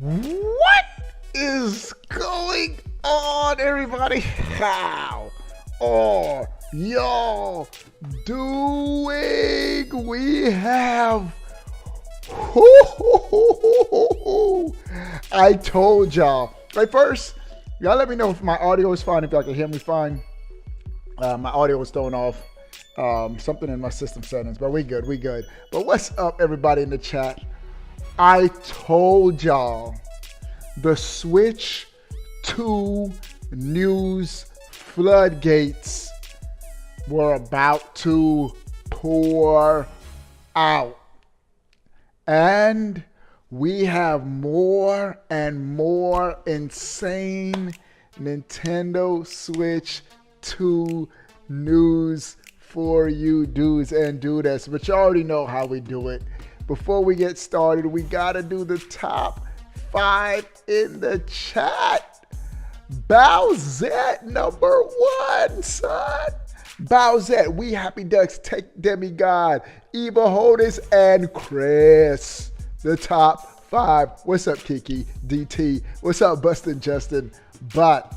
What is going on, everybody? How are y'all doing? We have... I told y'all. Right, first, y'all let me know if my audio is fine, if y'all can hear me fine. My audio was thrown off. Something in my system settings, but we good. But what's up, everybody in the chat? I told y'all the Switch 2 news floodgates were about to pour out. And we have more and more insane Nintendo Switch 2 news for you dudes and dudettes. But you already know how we do it. Before we get started, we gotta do the top 5 in the chat. Bowsette number 1, son. Bowsette, We Happy Ducks, Tech Demigod, Eva Hodis, and Chris. The top 5. What's up, Kiki? DT. What's up, Bustin' Justin? But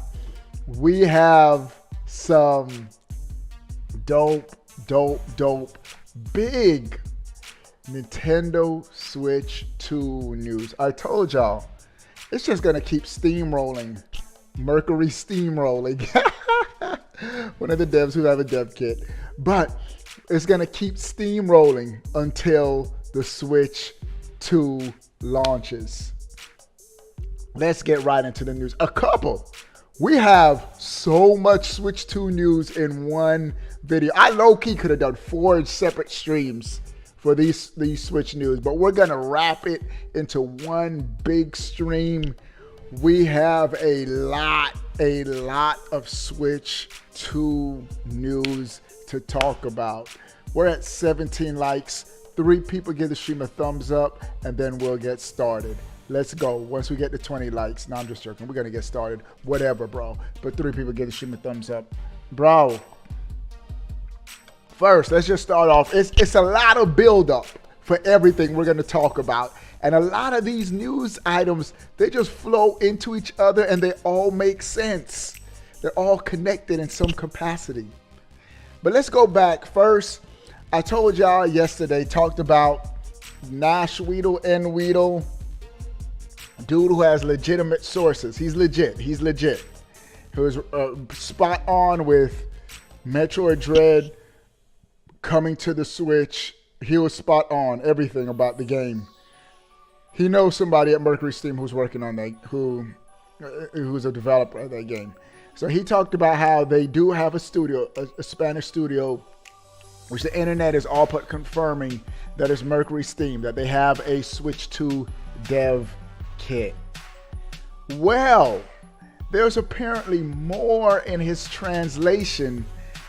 we have some dope, big Nintendo Switch 2 news. I told y'all, it's just gonna keep steamrolling. Mercury steamrolling. One of the devs who have a dev kit. But it's gonna keep steamrolling until the Switch 2 launches. Let's get right into the news. We have so much Switch 2 news in one video. I low-key could have done 4 separate streams for these Switch news, but we're gonna wrap it into one big stream. We have a lot of Switch 2 news to talk about. We're at 17 likes. 3 people give the stream a thumbs up, and then we'll get started. Let's go. Once we get to 20 likes. No, I'm just joking. We're gonna get started. Whatever, bro. But 3 people give the stream a thumbs up. Bro. First, let's just start off. It's a lot of buildup for everything we're going to talk about. And a lot of these news items, they just flow into each other and they all make sense. They're all connected in some capacity. But let's go back. First, I told y'all yesterday, talked about Nash Weedle, N Weedle, dude who has legitimate sources. He's legit. Who was spot on with Metroid Dread coming to the Switch. He was spot on everything about the game. He knows somebody at Mercury Steam who's working on that, who's a developer of that game. So he talked about how they do have a studio, a Spanish studio, which the internet is all but confirming that is Mercury Steam, that they have a Switch 2 dev kit. Well, there's apparently more in his translation.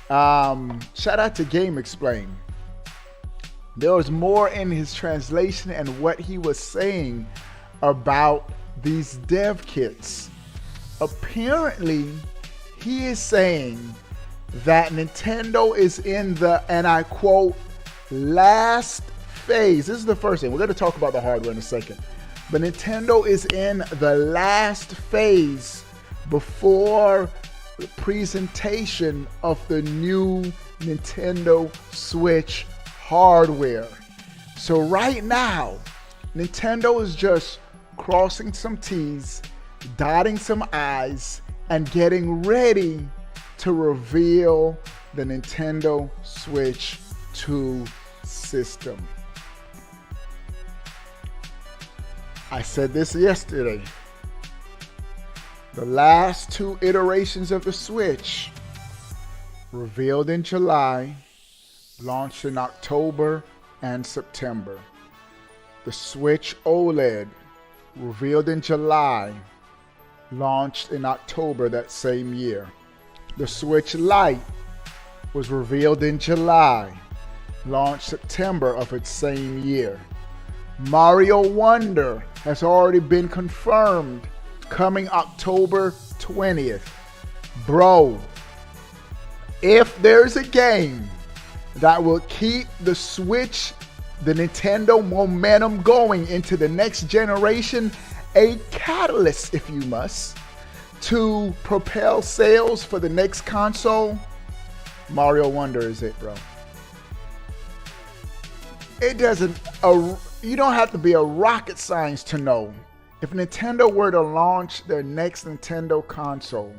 Shout out to Game Explain. There was more in his translation and what he was saying about these dev kits. Apparently, he is saying that Nintendo is in the, and I quote, last phase. This is the first thing. We're going to talk about the hardware in a second. But Nintendo is in the last phase before the presentation of the new Nintendo Switch hardware. So right now, Nintendo is just crossing some T's, dotting some I's, and getting ready to reveal the Nintendo Switch 2 system. I said this yesterday. The last two iterations of the Switch, revealed in July, launched in October and September. The Switch OLED, revealed in July, launched in October that same year. The Switch Lite was revealed in July, launched September of its same year. Mario Wonder has already been confirmed, coming October 20th. Bro, if there's a game that will keep the Switch, the Nintendo momentum going into the next generation, a catalyst, if you must, to propel sales for the next console, Mario Wonder is it, bro. It doesn't, you don't have to be a rocket science to know. If Nintendo were to launch their next Nintendo console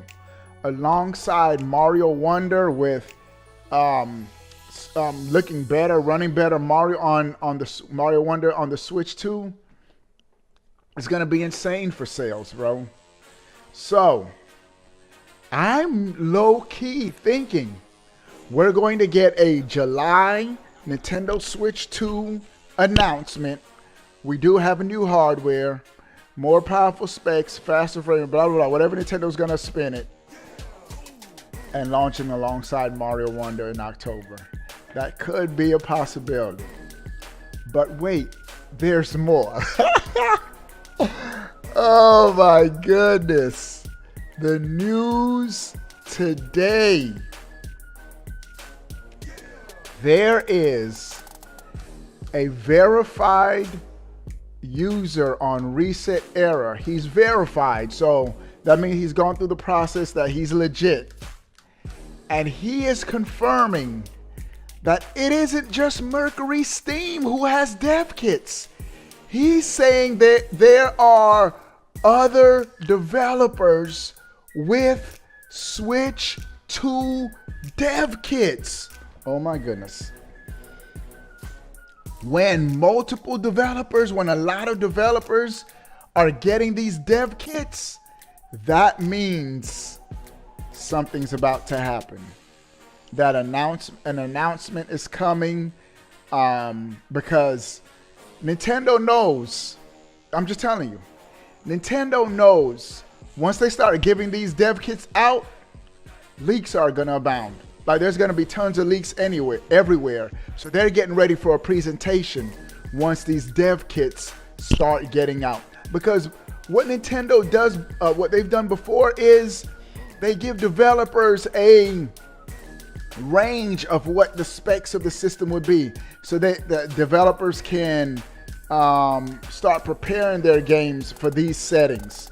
alongside Mario Wonder with looking better, running better Mario on the Mario Wonder on the Switch 2, it's gonna be insane for sales, bro. So I'm low-key thinking we're going to get a July Nintendo Switch 2 announcement. We do have a new hardware, more powerful specs, faster frame, blah, blah, blah, whatever Nintendo's gonna spin it, and launching alongside Mario Wonder in October. That could be a possibility. But wait, there's more. Oh my goodness. The news today. There is a verified user on Reset Era. He's verified, so that means he's gone through the process, that he's legit. And he is confirming that it isn't just Mercury Steam who has dev kits. He's saying that there are other developers with Switch 2 dev kits. Oh my goodness. When multiple developers, when a lot of developers are getting these dev kits, that means something's about to happen. That an announcement is coming, because Nintendo knows, I'm just telling you, Nintendo knows once they start giving these dev kits out, leaks are gonna abound. Like there's gonna be tons of leaks everywhere. So they're getting ready for a presentation once these dev kits start getting out. Because what Nintendo does, what they've done before is they give developers a range of what the specs of the system would be, so that the developers can start preparing their games for these settings.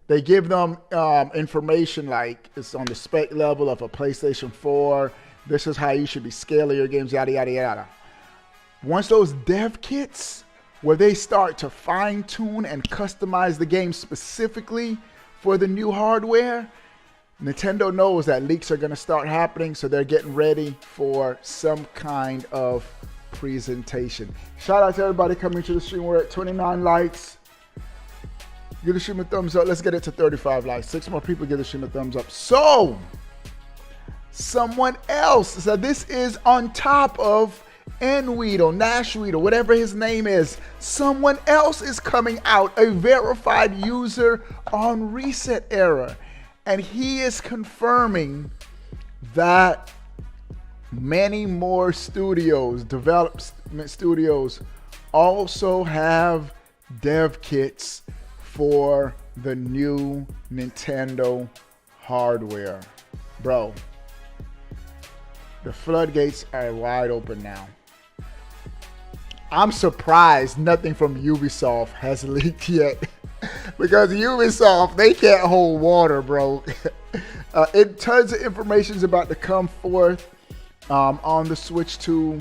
They give them information like it's on the spec level of a PlayStation 4. This is how you should be scaling your games, yada, yada, yada. Once those dev kits, where they start to fine tune and customize the game specifically for the new hardware, Nintendo knows that leaks are going to start happening, so they're getting ready for some kind of presentation. Shout out to everybody coming to the stream. We're at 29 likes. Give the stream a thumbs up. Let's get it to 35 likes. 6 more people give the stream a thumbs up. So, someone else said this is on top of Nweedle, Nashweedle, whatever his name is. Someone else is coming out, a verified user on Reset Era. And he is confirming that many more studios, development studios, also have dev kits for the new Nintendo hardware. Bro, the floodgates are wide open now. I'm surprised nothing from Ubisoft has leaked yet. Because Ubisoft, they can't hold water, bro. Tons of information is about to come forth on the Switch 2,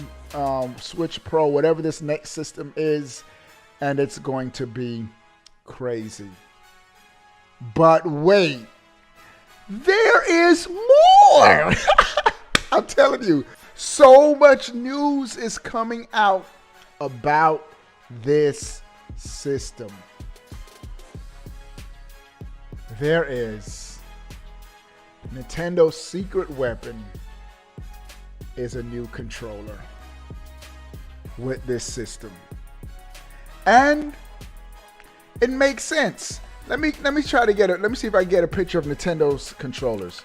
Switch Pro, whatever this next system is, and it's going to be crazy. But wait, there is more. I'm telling you, so much news is coming out about this system. There is Nintendo's secret weapon is a new controller with this system. And it makes sense. Let me try to get it. Let me see if I can get a picture of Nintendo's controllers.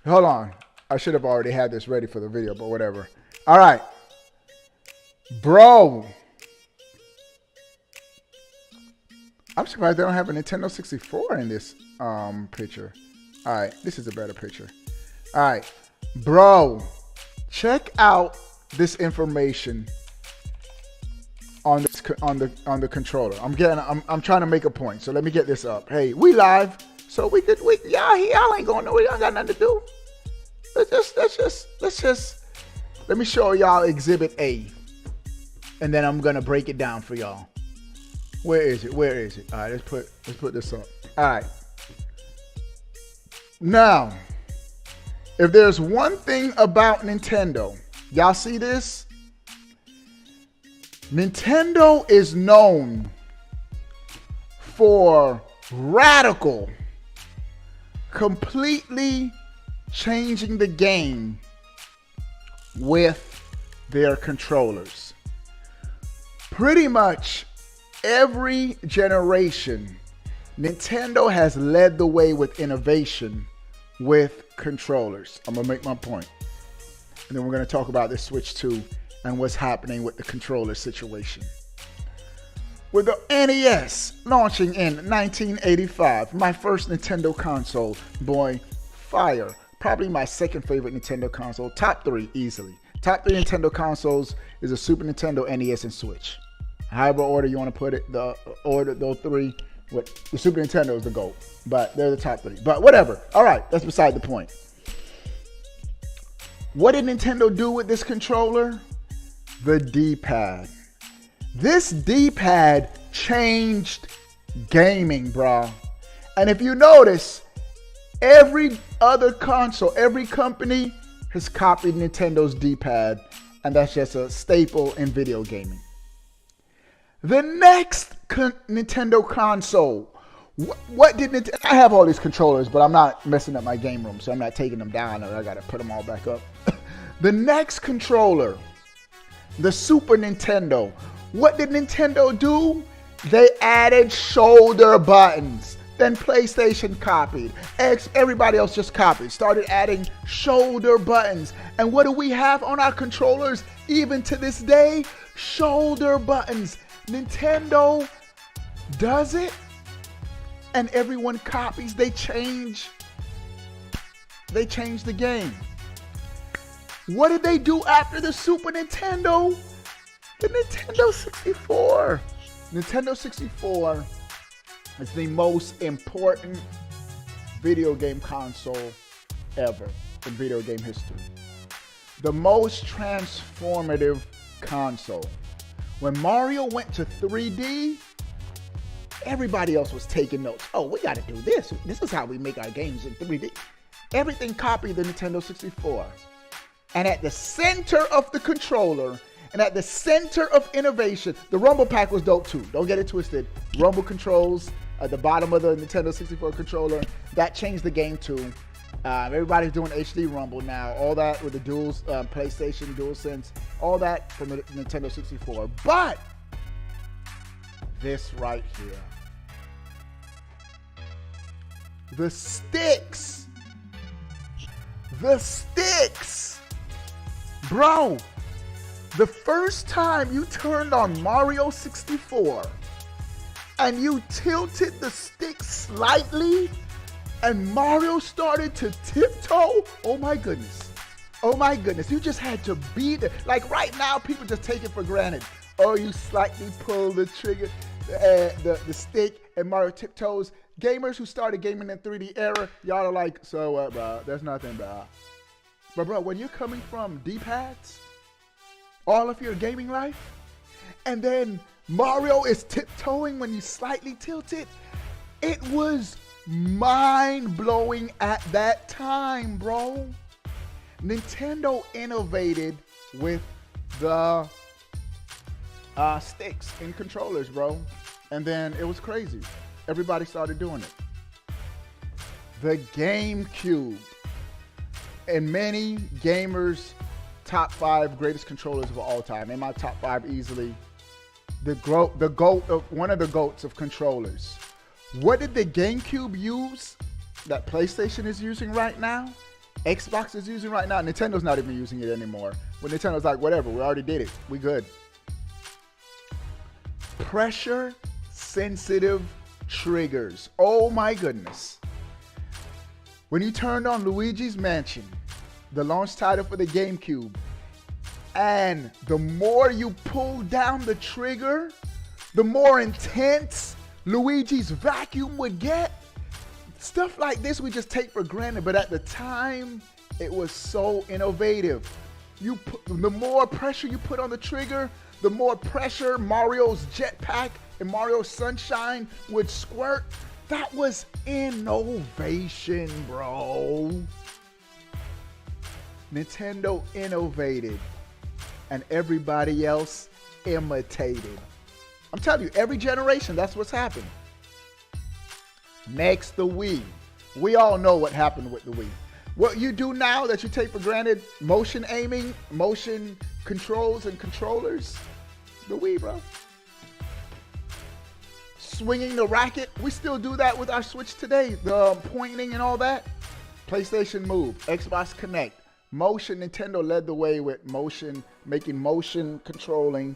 Hold on. I should have already had this ready for the video, but whatever. All right. Bro. I'm surprised they don't have a Nintendo 64 in this picture. All right. This is a better picture. All right. Bro. Check out this information on the controller. I'm trying to make a point. So let me get this up. Hey, we live. So y'all ain't going nowhere. Y'all got nothing to do. Let's just let me show y'all Exhibit A, and then I'm gonna break it down for y'all. Where is it? Where is it? All right, let's put this up. All right. Now, if there's one thing about Nintendo, y'all see this? Nintendo is known for radical, completely changing the game with their controllers. Pretty much every generation, Nintendo has led the way with innovation with controllers. I'm going to make my point. And then we're going to talk about this Switch 2 and what's happening with the controller situation. With the NES launching in 1985, my first Nintendo console, boy, fire. Probably my second favorite Nintendo console. Top 3 easily. Top 3 Nintendo consoles is a Super Nintendo, NES, and Switch. However order you want to put it, the order, those 3, the Super Nintendo is the GOAT. But they're the top 3. But whatever. All right, that's beside the point. What did Nintendo do with this controller? The D-pad. This D-pad changed gaming, bro. And if you notice, every other console, every company has copied Nintendo's D-pad, and that's just a staple in video gaming. The next Nintendo console, what did Nintendo? I have all these controllers, but I'm not messing up my game room, so I'm not taking them down, or I gotta put them all back up. The next controller, the Super Nintendo. What did Nintendo do? They added shoulder buttons. Then PlayStation copied. Everybody else just copied. Started adding shoulder buttons. And what do we have on our controllers even to this day? Shoulder buttons. Nintendo does it, and everyone copies. They change the game. What did they do after the Super Nintendo? The Nintendo 64. Nintendo 64 is the most important video game console ever in video game history. The most transformative console. When Mario went to 3D, everybody else was taking notes. Oh, we got to do this. This is how we make our games in 3D. Everything copied the Nintendo 64. And at the center of the controller, and at the center of innovation, the Rumble Pack was dope too. Don't get it twisted. Rumble controls at the bottom of the Nintendo 64 controller. That changed the game too. Everybody's doing HD Rumble now. All that with the PlayStation, DualSense, all that from the Nintendo 64. But this right here. The sticks. The sticks. Bro, the first time you turned on Mario 64 and you tilted the stick slightly and Mario started to tiptoe, oh my goodness. Oh my goodness, you just had to be there. Like right now, people just take it for granted. Oh, you slightly pull the trigger, the stick, and Mario tiptoes. Gamers who started gaming in 3D era, y'all are like, so what, bro? There's nothing, bro. But bro, when you're coming from D-pads, all of your gaming life, and then Mario is tiptoeing when you slightly tilt it, it was mind-blowing at that time, bro. Nintendo innovated with the sticks and controllers, bro. And then it was crazy. Everybody started doing it. The GameCube. And many gamers' top 5 greatest controllers of all time. In my top 5 easily. One of the GOATs of controllers. What did the GameCube use that PlayStation is using right now? Xbox is using right now. Nintendo's not even using it anymore. But Nintendo's like, whatever, we already did it. We good. Pressure sensitive triggers. Oh my goodness. When you turned on Luigi's Mansion, the launch title for the GameCube, and the more you pull down the trigger, the more intense Luigi's vacuum would get. Stuff like this we just take for granted, but at the time, it was so innovative. The more pressure you put on the trigger, the more pressure Mario's jetpack and Mario Sunshine would squirt. That was innovation, bro. Nintendo innovated, and everybody else imitated. I'm telling you, every generation, that's what's happened. Next, the Wii. We all know what happened with the Wii. What you do now that you take for granted, motion aiming, motion controls and controllers, the Wii, bro. Swinging the racket, we still do that with our Switch today. The pointing and all that. PlayStation Move, Xbox Connect. Motion, Nintendo led the way with motion, making motion controlling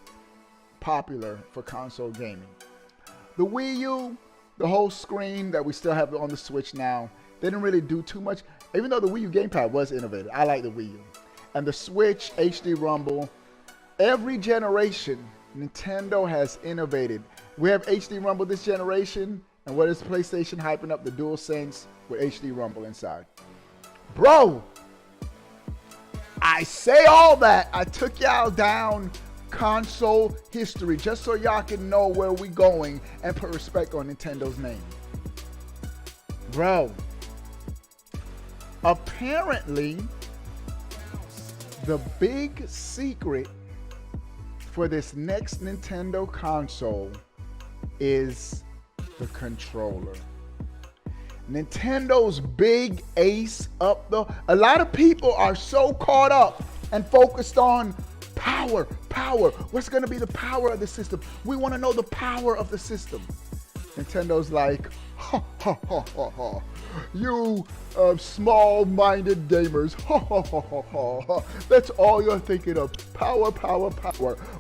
popular for console gaming. The Wii U, the whole screen that we still have on the Switch now, they didn't really do too much, even though the Wii U gamepad was innovative. I like the Wii U. And the Switch, HD Rumble, every generation, Nintendo has innovated. We have HD Rumble this generation, and what is PlayStation hyping up the DualSense with HD Rumble inside? Bro, I say all that. I took y'all down console history just so y'all can know where we going and put respect on Nintendo's name. Bro, apparently the big secret for this next Nintendo console is the controller. Nintendo's big ace up though. A lot of people are so caught up and focused on power. What's going to be the power of the system? We want to know the power of the system. Nintendo's like, ha ha ha ha ha. You small-minded gamers, ha ha ha ha ha. That's all you're thinking of. Power.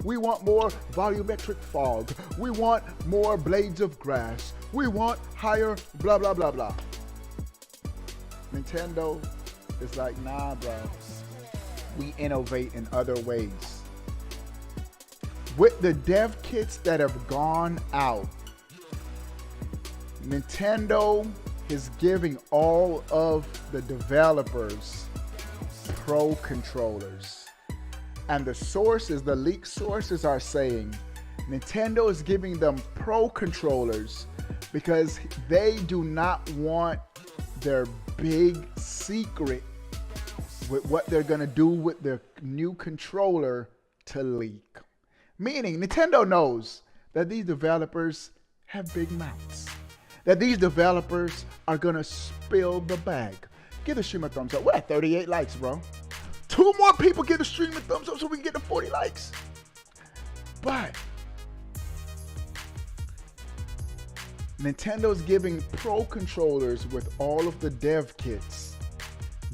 We want more volumetric fog. We want more blades of grass. We want higher blah blah blah blah. Nintendo is like, nah, bro. We innovate in other ways. With the dev kits that have gone out, Nintendo is giving all of the developers pro controllers. And the sources, the leaked sources are saying Nintendo is giving them pro controllers because they do not want their big secret with what they're going to do with their new controller to leak. Meaning, Nintendo knows that these developers have big mouths. That these developers are going to spill the bag. Give the stream a thumbs up. We're at 38 likes, bro. 2 more people give the stream a thumbs up so we can get to 40 likes. But Nintendo's giving pro controllers with all of the dev kits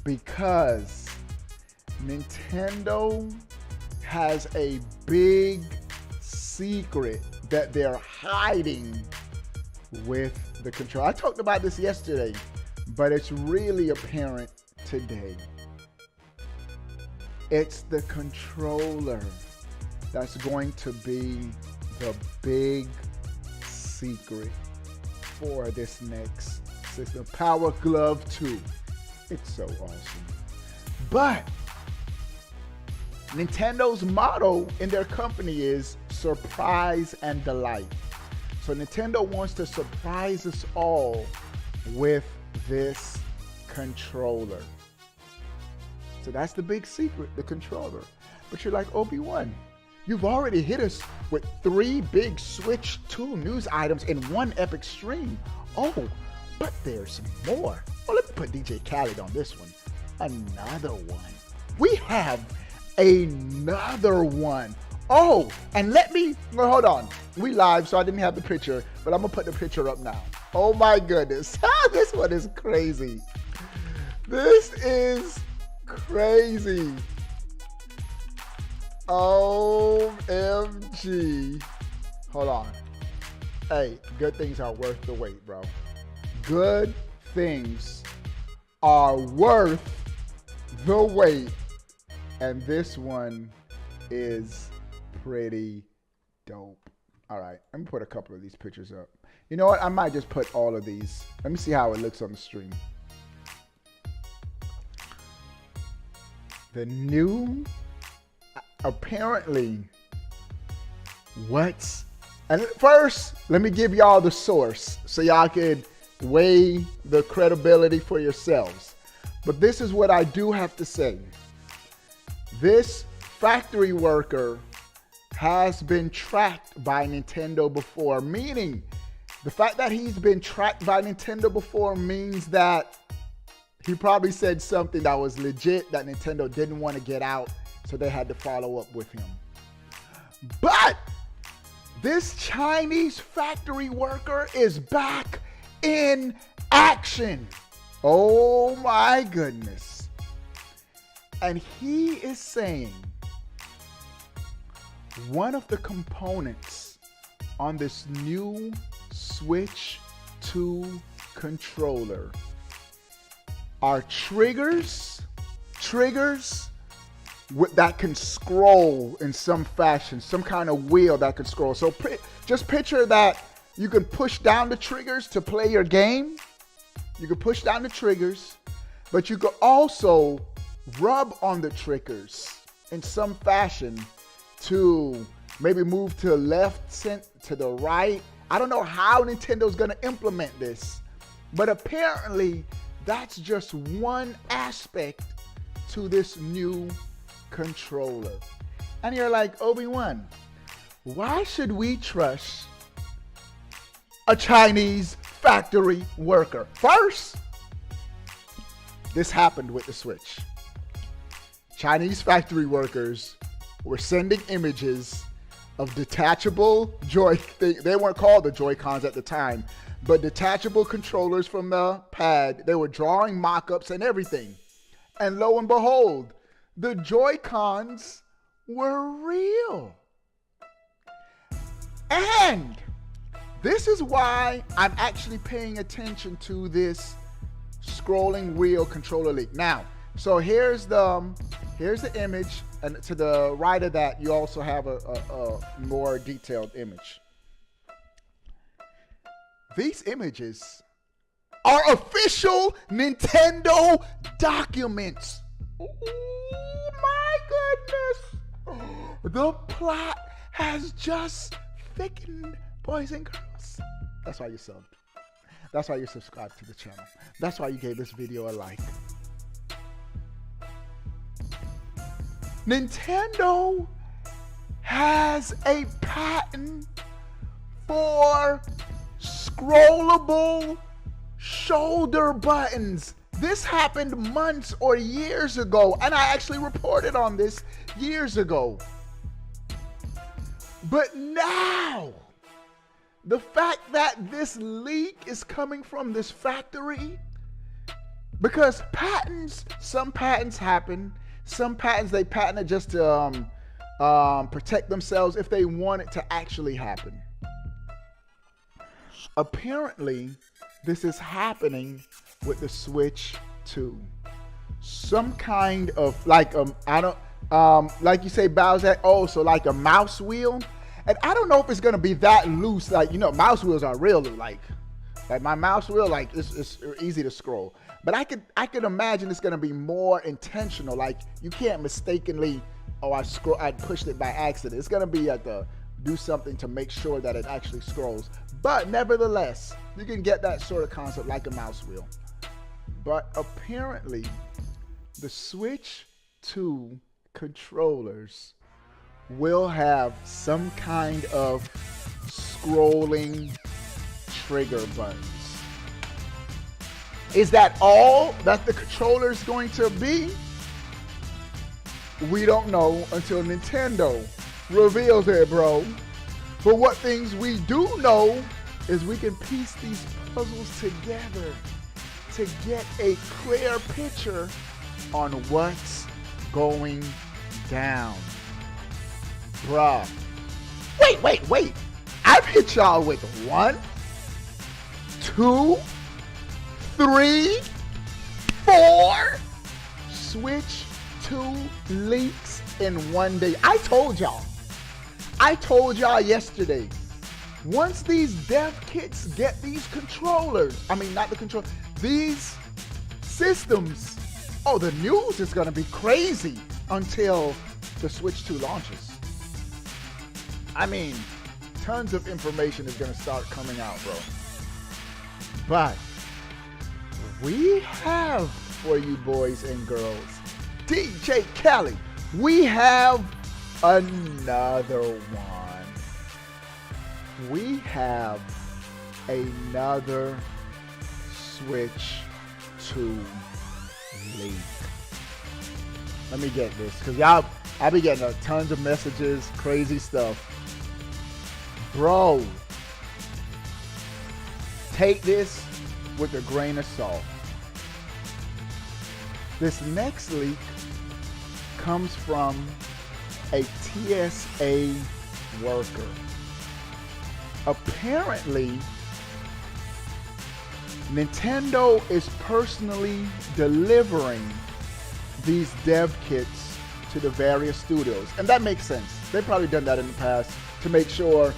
because Nintendo has a big secret that they're hiding with the controller. I talked about this yesterday, but it's really apparent today. It's the controller that's going to be the big secret for this next system. Power Glove 2. It's so awesome. But Nintendo's motto in their company is surprise and delight. So Nintendo wants to surprise us all with this controller. So that's the big secret, the controller. But you're like, Obi-Wan, you've already hit us with 3 big Switch 2 news items in one epic stream. Oh, but there's more. Oh, let me put DJ Khaled on this one. Another one. We have another one. Oh, and hold on. We live, so I didn't have the picture, but I'm gonna put the picture up now. Oh my goodness. This one is crazy. This is crazy. OMG. Hold on. Hey, good things are worth the wait, bro. Good things are worth the wait. And this one is pretty dope. All right, let me put a couple of these pictures up. You know what? I might just put all of these. Let me see how it looks on the stream. The new, apparently, and first, let me give y'all the source so y'all can weigh the credibility for yourselves. But this is what I do have to say. This factory worker has been tracked by Nintendo before, meaning the fact that he's been tracked by Nintendo before means that he probably said something that was legit that Nintendo didn't want to get out, so they had to follow up with him. But this Chinese factory worker is back in action. Oh my goodness. And he is saying one of the components on this new Switch 2 controller are triggers that can scroll in some fashion, some kind of wheel that can scroll. So just picture that you can push down the triggers to play your game. You can push down the triggers, but you could also rub on the triggers in some fashion to maybe move to the left, to the right. I don't know how Nintendo's going to implement this, but apparently that's just one aspect to this new controller. And you're like, Obi-Wan, why should we trust a Chinese factory worker? First, this happened with the Switch. Chinese factory workers were sending images of detachable they weren't called the Joy-Cons at the time, but detachable controllers from the pad. They were drawing mock-ups and everything. And lo and behold, the Joy-Cons were real. And this is why I'm actually paying attention to this scrolling wheel controller leak. Now, so here's the image, and to the right of that, you also have a more detailed image. These images are official Nintendo documents. Oh my goodness. The plot has just thickened, boys and girls. That's why you subbed. That's why you subscribed to the channel. That's why you gave this video a like. Nintendo has a patent for scrollable shoulder buttons. This happened months or years ago, and I actually reported on this years ago. But now, the fact that this leak is coming from this factory, because some patents happen. Some patents, they patent it just to protect themselves if they want it to actually happen. Apparently, this is happening with the Switch 2. Some kind of, Like you say, Bowser. Oh, so like a mouse wheel. And I don't know if it's gonna be that loose. Like, mouse wheels are real loose. Like my mouse wheel, like it's easy to scroll. But I could imagine it's gonna be more intentional. Like you can't mistakenly, oh, I pushed it by accident. It's gonna be like do something to make sure that it actually scrolls. But nevertheless, you can get that sort of concept like a mouse wheel. But apparently, the Switch 2 controllers will have some kind of scrolling trigger buttons. Is that all that the controller is going to be? We don't know until Nintendo reveals it, bro. But what things we do know is we can piece these puzzles together to get a clear picture on what's going down. Bruh. Wait. I've hit y'all with 1, 2, 3, 4 Switch 2 leaks in one day. I told y'all yesterday. Once these dev kits get these controllers, these systems, oh, the news is gonna be crazy until the Switch 2 launches. Tons of information is gonna start coming out, bro. But we have for you boys and girls, DJ Kelly, we have another one. We have another Switch 2 leak. Let me get this, because I'll be getting tons of messages, crazy stuff. Bro, take this with a grain of salt. This next leak comes from a TSA worker. Apparently, Nintendo is personally delivering these dev kits to the various studios. And that makes sense. They've probably done that in the past to make sure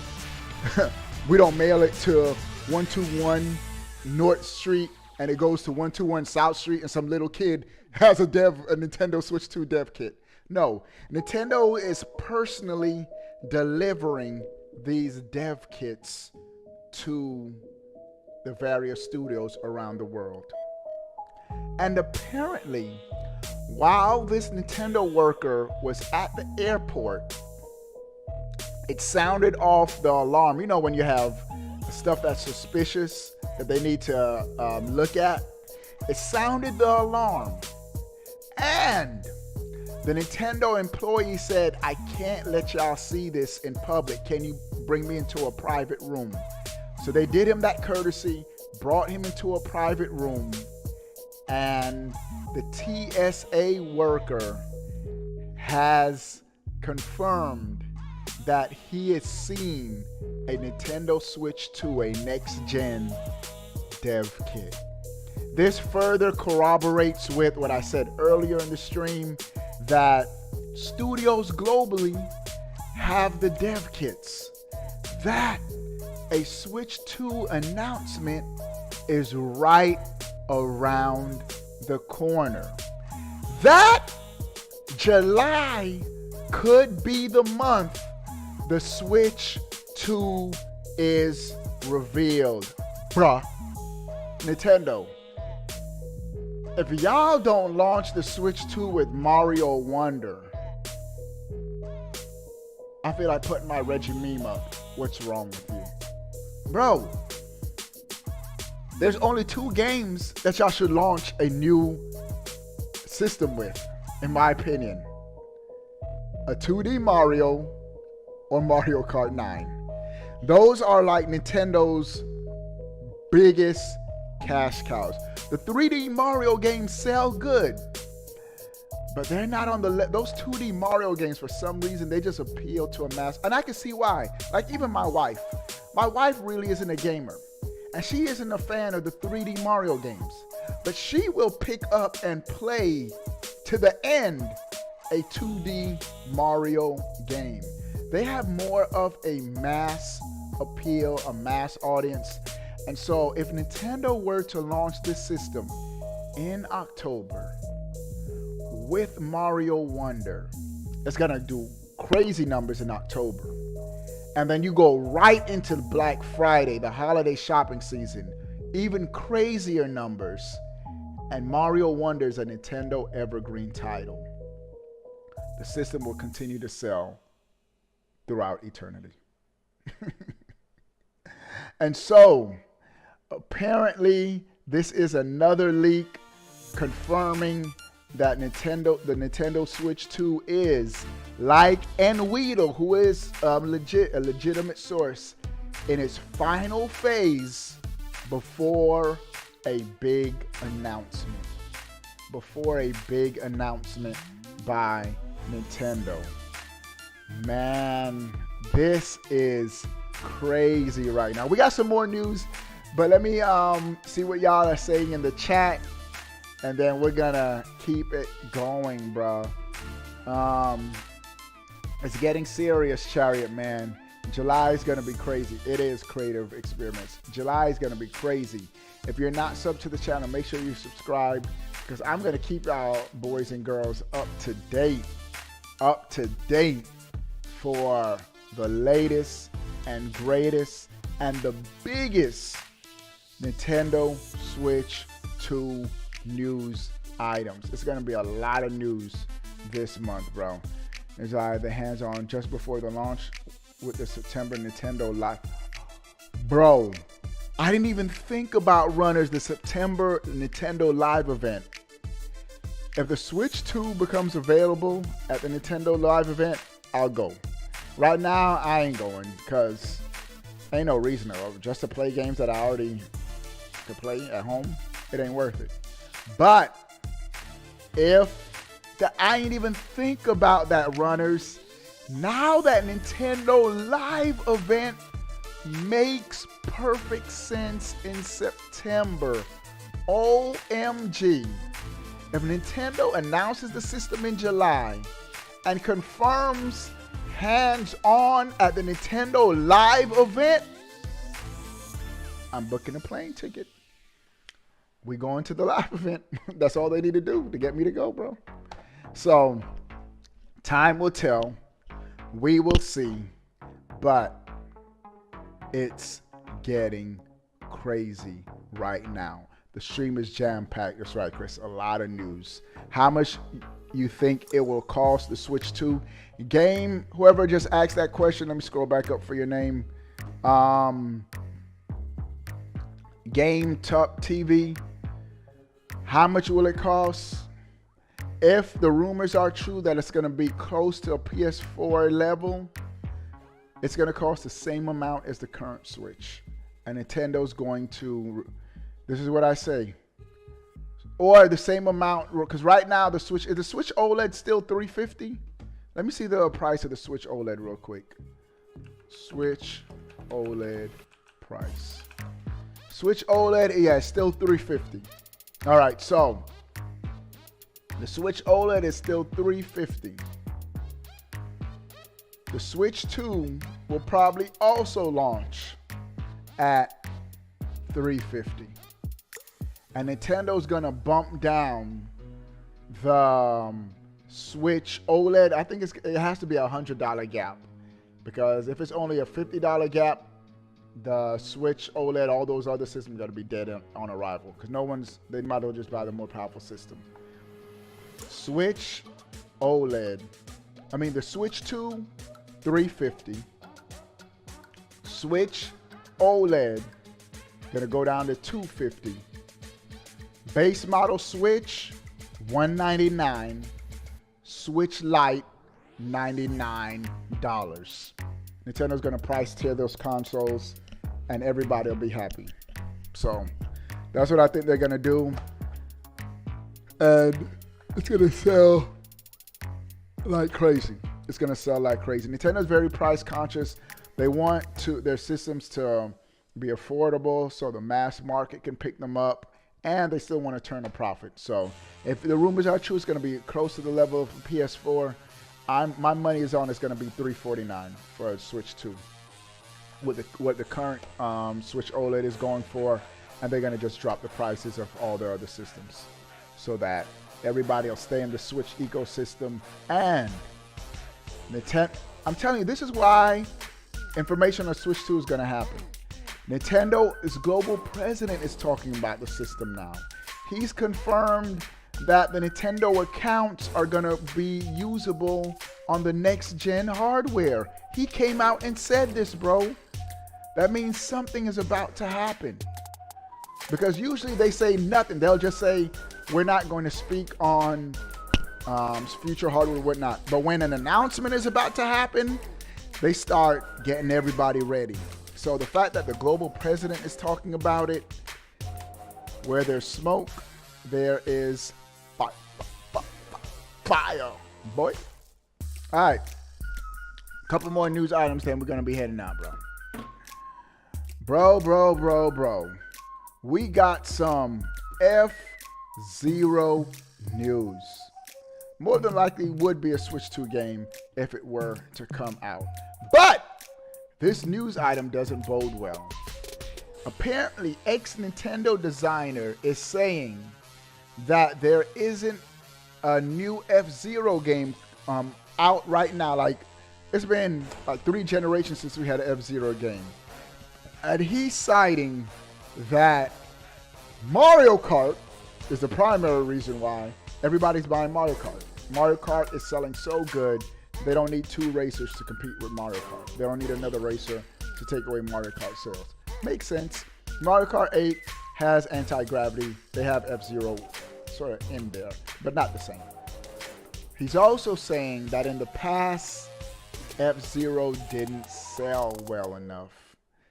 we don't mail it to 121 North Street and it goes to 121 South Street and some little kid has a Nintendo Switch 2 dev kit. No, Nintendo is personally delivering these dev kits to the various studios around the world. And apparently, while this Nintendo worker was at the airport, it sounded off the alarm. You know when you have stuff that's suspicious that they need to look at? It sounded the alarm. And the Nintendo employee said, I can't let y'all see this in public. Can you bring me into a private room? So they did him that courtesy, brought him into a private room, and the TSA worker has confirmed that he has seen a Nintendo Switch 2, a next-gen dev kit. This further corroborates with what I said earlier in the stream, that studios globally have the dev kits. That a Switch 2 announcement is right around the corner. That July could be the month the Switch 2 is revealed. Bruh, Nintendo, if y'all don't launch the Switch 2 with Mario Wonder, I feel like putting my Reggie meme up. What's wrong with you? Bro, there's only 2 games that y'all should launch a new system with, in my opinion. A 2D Mario or Mario Kart 9. Those are like Nintendo's biggest cash cows. The 3D Mario games sell good, but they're not on those 2D Mario games, for some reason, they just appeal to a mass. And I can see why. Like even my wife really isn't a gamer, and she isn't a fan of the 3D Mario games, but she will pick up and play to the end a 2D Mario game. They have more of a mass appeal, a mass audience. And so if Nintendo were to launch this system in October with Mario Wonder, it's gonna do crazy numbers in October. And then you go right into Black Friday, the holiday shopping season, even crazier numbers. And Mario Wonder is a Nintendo evergreen title. The system will continue to sell throughout eternity. And so, apparently, this is another leak confirming that the Nintendo Switch 2 is, like Nweedle, who is a legitimate source, in its final phase before a big announcement. Before a big announcement by Nintendo. Man, this is crazy right now. We got some more news, but let me see what y'all are saying in the chat, and then we're gonna keep it going, bro. It's getting serious, Chariot Man. July is gonna be crazy. It is Creative Experiments. July is gonna be crazy. If you're not sub to the channel, make sure you subscribe, because I'm gonna keep y'all boys and girls up to date for the latest and greatest and the biggest Nintendo Switch 2 news items. It's gonna be a lot of news this month, bro. It's the hands-on just before the launch with the September Nintendo Live. Bro, I didn't even think about runners, the September Nintendo Live event. If the Switch 2 becomes available at the Nintendo Live event, I'll go. Right now, I ain't going, because ain't no reason to. Just to play games that I already could play at home, it ain't worth it. But if I ain't even think about that, runners, now that Nintendo Live event makes perfect sense in September. OMG. If Nintendo announces the system in July and confirms hands-on at the Nintendo Live event, I'm booking a plane ticket. We going to the live event. That's all they need to do to get me to go, bro. So, time will tell. We will see. But it's getting crazy right now. The stream is jam-packed. That's right, Chris. A lot of news. How much you think it will cost the Switch 2? Game, whoever just asked that question, let me scroll back up for your name. Game Tuck TV. How much will it cost? If the rumors are true that it's going to be close to a PS4 level, it's going to cost the same amount as the current Switch. And Nintendo's going to, this is what I say, or the same amount, because right now the Switch, is the Switch OLED still $350? Let me see the price of the Switch OLED real quick. Switch OLED price. Switch OLED, yeah, it's still $350. All right, so the Switch OLED is still $350. The Switch 2 will probably also launch at $350. And Nintendo's gonna bump down the Switch OLED. I think it has to be a $100 gap, because if it's only a $50 gap, the Switch OLED, all those other systems got to be dead on arrival, because they might as well just buy the more powerful system. Switch OLED, the Switch 2, $350. Switch OLED, gonna go down to $250. Base model Switch, $199. Switch Lite, $99. Nintendo's gonna price tier those consoles, and everybody will be happy. So that's what I think they're gonna do, and it's gonna sell like crazy. It's gonna sell like crazy. Nintendo's very price conscious. They want their systems to be affordable so the mass market can pick them up and they still want to turn a profit. So if the rumors are true, it's going to be close to the level of PS4. My money is on it's going to be $349 for a Switch 2 with what the current Switch OLED is going for, and they're going to just drop the prices of all their other systems so that everybody will stay in the Switch ecosystem. And Nintendo, I'm telling you, this is why information on Switch 2 is going to happen. Nintendo's global president is talking about the system now. He's confirmed that the Nintendo accounts are going to be usable on the next gen hardware. He came out and said this, bro. That means something is about to happen. Because usually they say nothing. They'll just say, we're not going to speak on future hardware and whatnot. But when an announcement is about to happen, they start getting everybody ready. So the fact that the global president is talking about it, where there's smoke, there is fire, boy. All right. Couple more news items, then we're going to be heading out, bro. We got some F-Zero news. More than likely would be a Switch 2 game if it were to come out. But this news item doesn't bode well. Apparently, ex-Nintendo designer is saying that there isn't a new F-Zero game out right now. Like, it's been like 3 generations since we had an F-Zero game. And he's citing that Mario Kart is the primary reason why everybody's buying Mario Kart. Mario Kart is selling so good, they don't need 2 racers to compete with Mario Kart. They don't need another racer to take away Mario Kart sales. Makes sense. Mario Kart 8 has anti-gravity. They have F-Zero sort of in there, but not the same. He's also saying that in the past, F-Zero didn't sell well enough.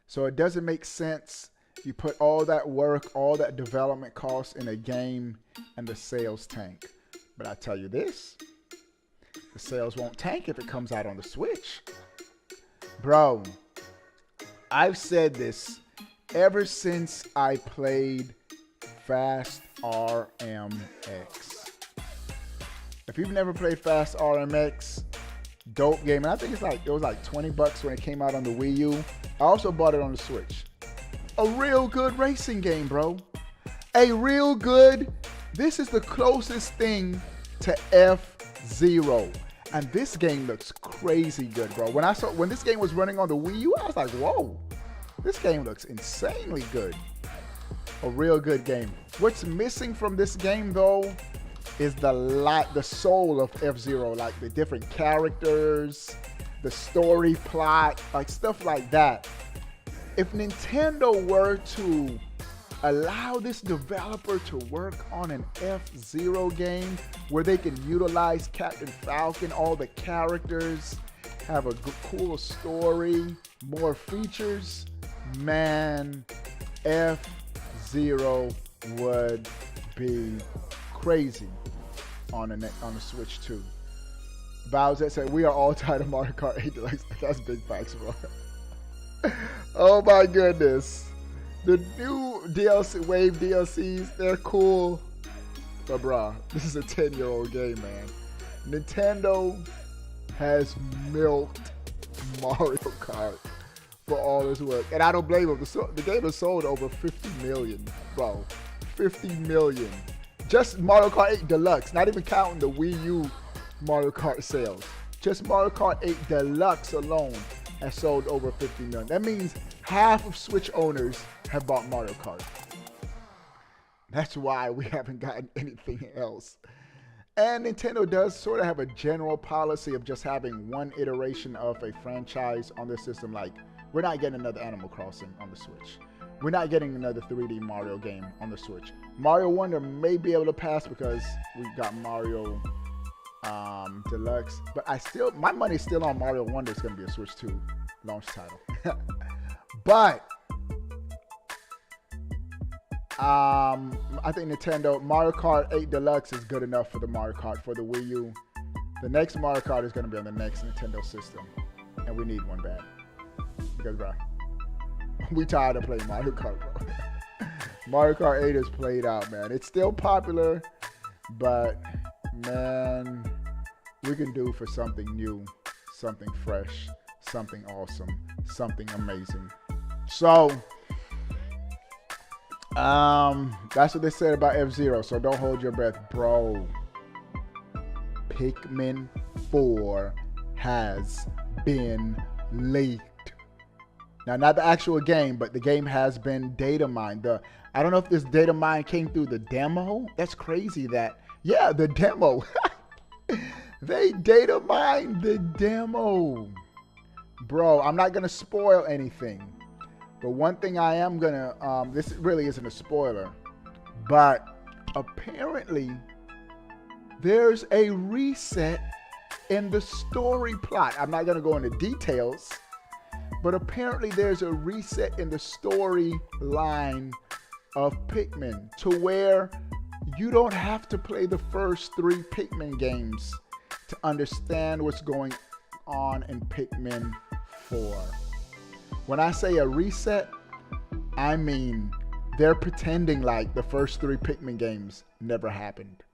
So it doesn't make sense. You put all that work, all that development cost in a game, and the sales tank. But I tell you this, the sales won't tank if it comes out on the Switch. Bro, I've said this ever since I played Fast RMX. If you've never played Fast RMX, dope game. And I think it was like $20 when it came out on the Wii U. I also bought it on the Switch. A real good racing game, bro. A real good. This is the closest thing to F-Zero. And this game looks crazy good, bro. When this game was running on the Wii U, I was like, whoa, this game looks insanely good. A real good game. What's missing from this game, though, is the soul of F-Zero, like the different characters, the story plot, like stuff like that. If Nintendo were to allow this developer to work on an F-Zero game where they can utilize Captain Falcon, all the characters, have a cool story, more features, man, F-Zero would be crazy on the Switch 2. Bowser said, we are all tired of Mario Kart 8 Deluxe. That's big facts, bro. Oh my goodness. The new DLC, Wave DLCs, they're cool. But bruh, this is a 10-year-old game, man. Nintendo has milked Mario Kart for all its work. And I don't blame them. The game has sold over 50 million, bro. 50 million. Just Mario Kart 8 Deluxe, not even counting the Wii U Mario Kart sales. Just Mario Kart 8 Deluxe alone has sold over 50 million. That means half of Switch owners have bought Mario Kart. That's why we haven't gotten anything else. And Nintendo does sort of have a general policy of just having one iteration of a franchise on their system. Like, we're not getting another Animal Crossing on the Switch. We're not getting another 3D Mario game on the Switch. Mario Wonder may be able to pass because we've got Mario Deluxe, but my money's still on Mario Wonder. It's going to be a Switch 2 launch title. But I think Nintendo Mario Kart 8 Deluxe is good enough for the Mario Kart for the Wii U. The next Mario Kart is going to be on the next Nintendo system, and we need one bad because, bro, we tired of playing Mario Kart, bro. Mario Kart 8 is played out, man. It's still popular, but man, we can do for something new, something fresh, something awesome, something amazing. So, that's what they said about F-Zero. So don't hold your breath, bro. Pikmin 4 has been leaked. Now, not the actual game, but the game has been data mined. I don't know if this data mine came through the demo. That's crazy that, yeah, the demo. They data mined the demo. Bro, I'm not going to spoil anything. But one thing I am going to, this really isn't a spoiler, but apparently there's a reset in the story plot. I'm not going to go into details, but apparently there's a reset in the storyline of Pikmin to where you don't have to play the first 3 Pikmin games to understand what's going on in Pikmin 4. When I say a reset, I mean they're pretending like the first 3 Pikmin games never happened.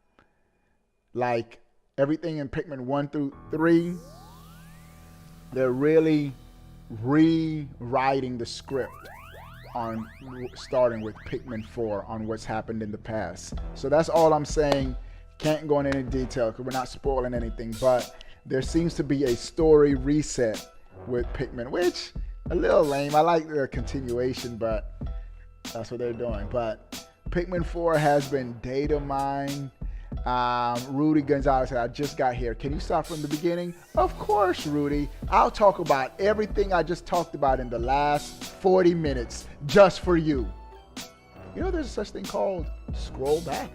Like everything in Pikmin 1 through 3, they're really rewriting the script on starting with Pikmin 4 on what's happened in the past. So that's all I'm saying. Can't go into any detail because we're not spoiling anything, but there seems to be a story reset with Pikmin, which a little lame. I like the continuation, but that's what they're doing. But Pikmin 4 has been data mined. Rudy Gonzalez said, I just got here. Can you start from the beginning? Of course, Rudy. I'll talk about everything I just talked about in the last 40 minutes just for you. You know there's such thing called scroll back.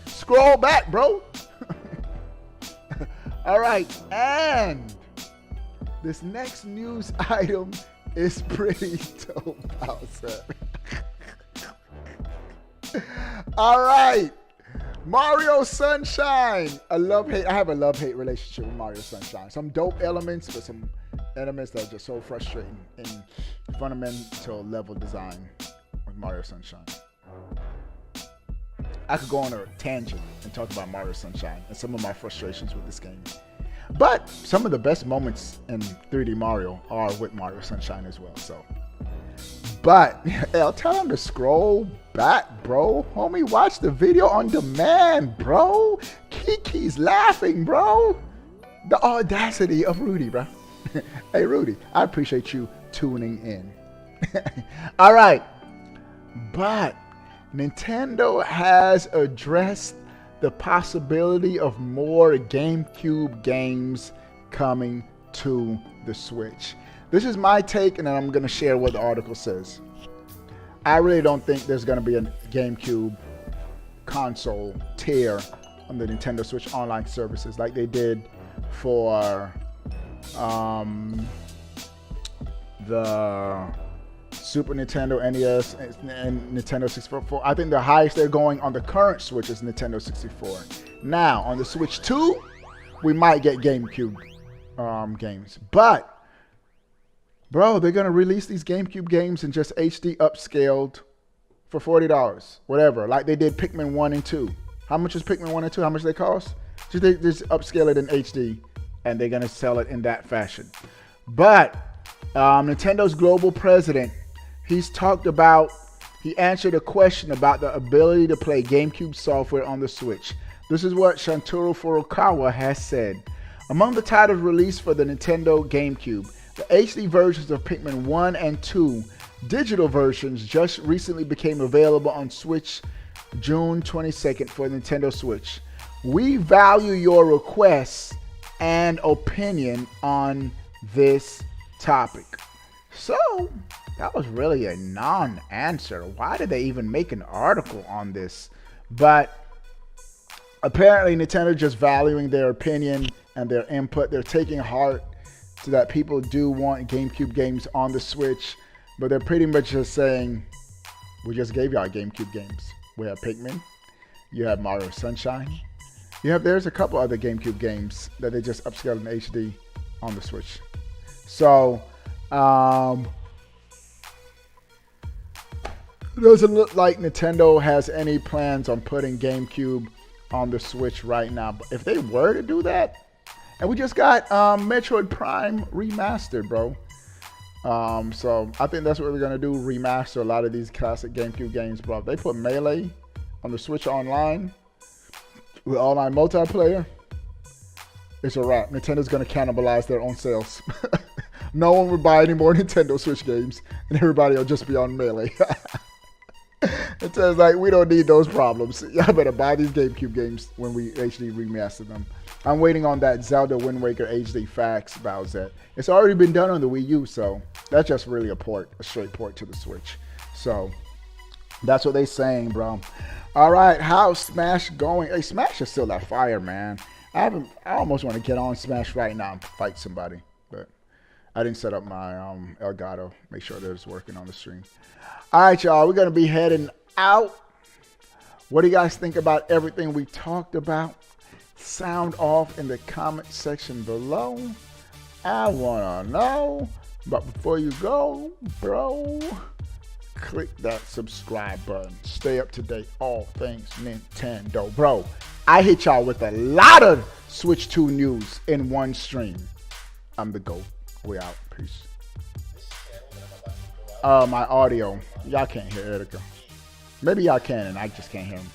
Scroll back, bro. All right, and this next news item is pretty dope, Bowser. All right. Mario Sunshine. I have a love-hate relationship with Mario Sunshine. Some dope elements, but some elements that are just so frustrating in fundamental level design with Mario Sunshine. I could go on a tangent and talk about Mario Sunshine and some of my frustrations with this game. But some of the best moments in 3D Mario are with Mario Sunshine as well. So, but I'll tell him to scroll back, bro. Homie, watch the video on demand, bro. Kiki's laughing, bro. The audacity of Rudy, bro. Hey, Rudy, I appreciate you tuning in. All right, but Nintendo has addressed the possibility of more GameCube games coming to the Switch. This is my take, and then I'm going to share what the article says. I really don't think there's going to be a GameCube console tier on the Nintendo Switch online services like they did for the Super Nintendo, NES, and Nintendo 64. I think the highest they're going on the current Switch is Nintendo 64. Now, on the Switch 2, we might get GameCube games. But, bro, they're going to release these GameCube games in just HD upscaled for $40. Whatever. Like they did Pikmin 1 and 2. How much is Pikmin 1 and 2? How much do they cost? Just upscale it in HD, and they're going to sell it in that fashion. But Nintendo's global president, he answered a question about the ability to play GameCube software on the Switch. This is what Shuntaro Furukawa has said. Among the titles released for the Nintendo GameCube, the HD versions of Pikmin 1 and 2 digital versions just recently became available on Switch June 22nd for Nintendo Switch. We value your requests and opinion on this topic. So, that was really a non-answer. Why did they even make an article on this? But apparently Nintendo just valuing their opinion and their input. They're taking heart to that people do want GameCube games on the Switch, but they're pretty much just saying, we just gave y'all GameCube games. We have Pikmin, you have Mario Sunshine, there's a couple other GameCube games that they just upscaled in HD on the Switch. So, It doesn't look like Nintendo has any plans on putting GameCube on the Switch right now. But if they were to do that, and we just got Metroid Prime remastered, bro. So I think that's what we're gonna do: remaster a lot of these classic GameCube games, bro. If they put Melee on the Switch online with online multiplayer, it's a wrap. Nintendo's gonna cannibalize their own sales. No one would buy any more Nintendo Switch games, and everybody will just be on Melee. It says like we don't need those problems. Y'all better buy these GameCube games when we HD remaster them. I'm waiting on that Zelda Wind Waker HD Fax, Bowsette. It's already been done on the Wii U, so that's just really a straight port to the Switch. So that's what they saying, bro. All right, how's Smash going? Hey, Smash is still that fire, man. I almost want to get on Smash right now and fight somebody, but I didn't set up my Elgato. Make sure that it's working on the stream. All right, y'all, we're gonna be heading out. What do you guys think about everything we talked about? Sound off in the comment section below. I wanna know. But before you go, bro, click that subscribe button. Stay up to date, all things Nintendo. Bro, I hit y'all with a lot of Switch 2 news in one stream. I'm the GOAT. We out. Peace. My audio. Y'all can't hear Erica. Maybe y'all can and I just can't hear him.